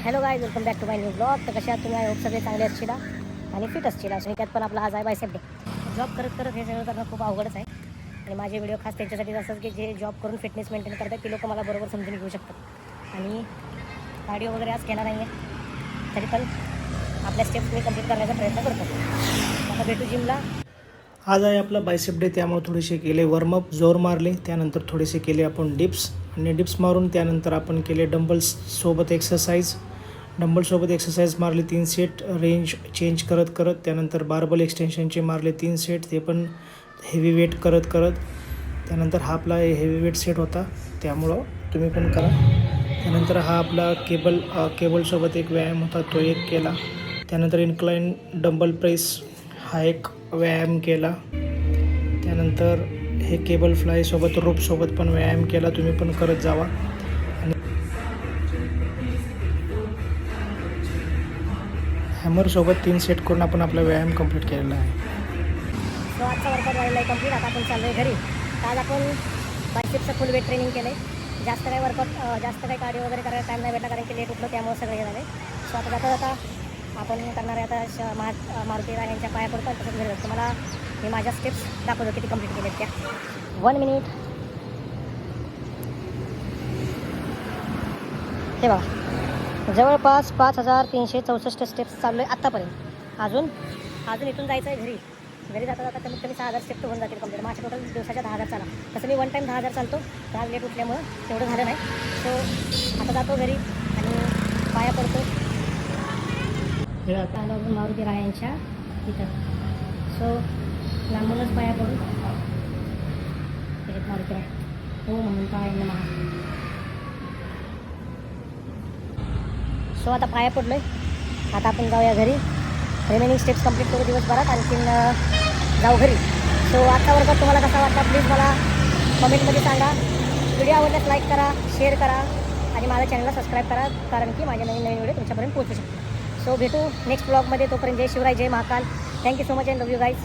Hello guys, welcome back to my new blog. तर कशा तुम्ही? आय होप सगळे चांगले असतील आणि फिट असतील. आणि त्यात पण आपला आज आहे बायसेप डे. जॉब करत करत हे सगळं करणं खूप अवघडच आहे. आणि माझे व्हिडिओ खास त्यांच्यासाठी असतात की जे जॉब करून फिटनेस मेंटेन करतात ती लोक मला बरोबर समजून घेऊ शकतात. आणि कार्डिओ वगैरे आज केला नाही आहे, तरी पण आपल्या स्टेप्स मी कंप्लीट करण्याचा प्रयत्न करतो. आता भेटू जिमला. आज आहे आपला बायसेप डे, त्यामुळे थोडेसे केले वॉर्मअप, जोर मारले. त्यानंतर थोडेसे केले आपण डिप्स, आणि डिप्स मारून त्यानंतर आपण केले डंबल्ससोबत एक्सरसाइज. डंबलसोबत एक्सरसाइज मारले 3 सेट, रेंज चेंज करत करत. त्यानंतर बार्बल एक्सटेन्शनचे मारले 3 सेट, ते पण हेवी वेट करत करत. त्यानंतर हा आपला हेवी वेट सेट होता, त्यामुळं तुम्ही पण करा. त्यानंतर हा आपला केबलसोबत एक व्यायाम होता, तो एक केला. त्यानंतर इन्क्लाइन डंबल प्रेस हा एक व्यायाम केला. त्यानंतर हे केबल फ्लायसोबत रोपसोबत पण व्यायाम केला, तुम्ही पण करत जावा. आणि हॅमरसोबत 3 सेट करून आपण आपला व्यायाम कंप्लीट केलेला आहे. सो आजचा वर्कआउट झालेला आहे कंप्लीट. आता आपण चाललो आहे घरी. आज आपण बायसेपचं फुल वेट ट्रेनिंग केलं आहे. जास्त काही वर्कआउट, जास्त काही कार्डिओ वगैरे करायला टाईम नाही भेटला, कारण की लेट उठलो, त्यामुळे सगळं हे झालं आहे. सो आता जाता आपण करणार आहे आता मारुती यांच्या पाया पडतो. आणि तसंच घरी जातो. तुम्हाला मी माझ्या स्टेप्स दाखवतो किती कंप्लीट केलेत त्या. 1 मिनिट. हे बघा, जवळपास 5364 स्टेप्स चाललो आहे आत्तापर्यंत. अजून इथून जायचं आहे घरी. घरी जाता जाता कमीत कमी 6000 स्टेप तर होऊन जातील कंप्लीट. माझ्या टोटल दिवसाच्या 10,000 चाला. तसं मी वन टाईम 10,000 चालतो, तर आज लेट उठल्यामुळं तेवढं झालं नाही. सो आता जातो घरी आणि पाया पडतो. आता आलो आपण मारुती रायांच्या तिथं. सो लांबूनच पाया पडू. मारुती राय हो म्हणून पाय नमः. सो आता पाया पडलो आहे. आता आपण जाऊया घरी. रिमेनिंग स्टेप्स कंप्लीट करू दिवसभरात, आणखीन जाऊ घरी. सो आजचा वर्कआउट तुम्हाला कसा वाटला प्लीज मला कमेंटमध्ये सांगा. व्हिडिओ आवडल्यास लाईक करा, शेअर करा आणि माझ्या चॅनलला सबस्क्राईब करा, कारण की माझे नवीन व्हिडिओ तुमच्यापर्यंत पोहोचू शकतो. सो भेटू नेक्स्ट ब्लॉगमध्ये. तोपर्यंत जय शिवराय, जय Mahakal. Thank you so much and love you guys.